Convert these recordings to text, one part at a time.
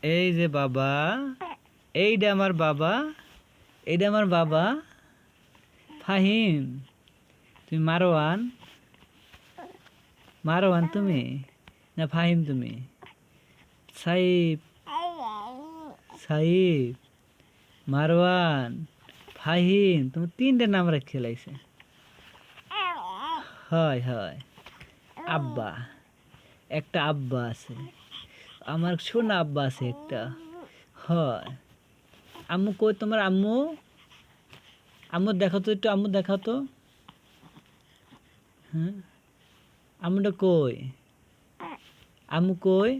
এই যে বাবা, এইটা আমার বাবা, এইটা আমার বাবা ফাহিম। তুমি মারোয়ান, মারোয়ান তুমি না ফাহিম তুমি? সাইব, সাইব, মারওয়ান, ফাহিম, তুমি তিনটে নাম রেখে লাইছে। হয় হয়, আব্বা, একটা আব্বা আছে, আমার শোনা আব্বা আছে একটা। হয়, আম্মু কই তোমার? আম্মু, আম্মু দেখো তো একটু, আম্মু দেখাও তো। হ্যাঁ, আম্মুটা কই? আম্মু কই?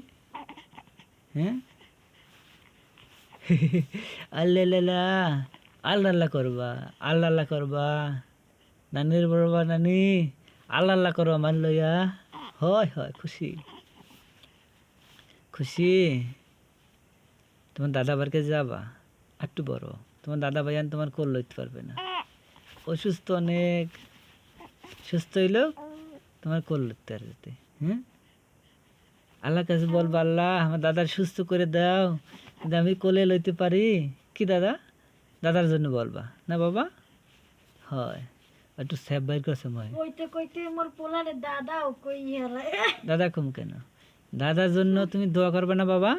হ্যাঁ, আল্লাহ আল্লাহ, আল্লাহ আল্লাহ করবা, আল্লাহ আল্লাহ করবা, নানির বড়বা নানি, আল্লাহ আল্লাহ করবা মান লইয়া। হয় হয়, খুশি খুশি। তোমার দাদা বাড়ির কাছে যাবা, একটু বড়, তোমার দাদা ভাইয়ান তোমার কোল লইতে পারবে না, অসুস্থ অনেক, সুস্থ হইলেও তোমার কোল লইতে পারবে। হ্যাঁ, আল্লাহর কাছে বলবা, আল্লাহ আমার দাদার সুস্থ করে দাও, কিন্তু আমি কোলে লইতে পারি কি দাদা? দাদার জন্য বলবা না বাবা? হয়, একটু স্যাপ বাইর করছে ময়। কইতে কইতে মোর পোলারে দাদাও কই হেলা। দাদা কম কেন? দাদার জন্য তুমি দোয়া করবে না বাবা?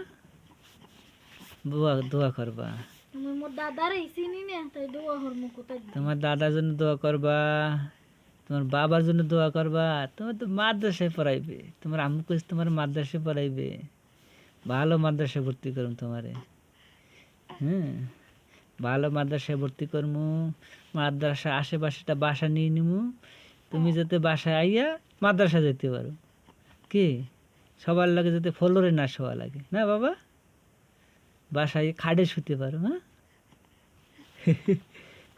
দোয়া দোয়া করবা, তুমি মোর দাদারে চিনি না, তাই দোয়া হরমু কোথায়? তোমার দাদার জন্য দোয়া করবা, তোমার বাবার জন্য দোয়া করবা। তোমার তো মাদ্রাসায় পড়াইবে, তোমার আম্মু কইছে তোমার মাদ্রাসায় পড়াইবে, ভালো মাদ্রাসায় ভর্তি করুন তোমারে। হ্যাঁ, ভালো মাদ্রাসায় ভর্তি করমু, মাদ্রাসা আশেপাশে একটা বাসা নিয়ে নিমু, তুমি যাতে বাসায় আইয়া মাদ্রাসা যেতে পারো। কি, সবার লাগে যাতে ফ্লোরে না শোয়া লাগে না বাবা, বাসায় খাটে শুতে পারো। হ্যাঁ,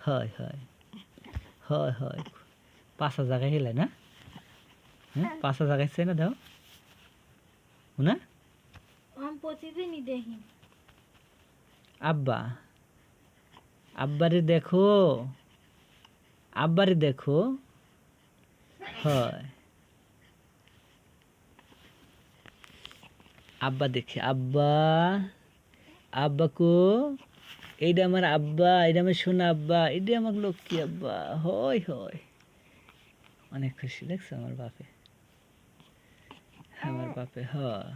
হয় হয়, হয় হয়, পাঁচা জায়গায় হেলে না? হ্যাঁ, পাঁচা জায়গায় চাই না দাও না? আমি প্রতিদিনই দেখি। আব্বা, আব্বারে দেখো, আব্বারে দেখো। হয়, আব্বা দেখে, আব্বা, আব্বা কো, এইটা আমার আব্বা, এটা আমার সোনা আব্বা, এটা আমার লক্ষ্মী আব্বা। হয় হয়, অনেক খুশি দেখছো আমার বাপে, আমার বাপে। হয়।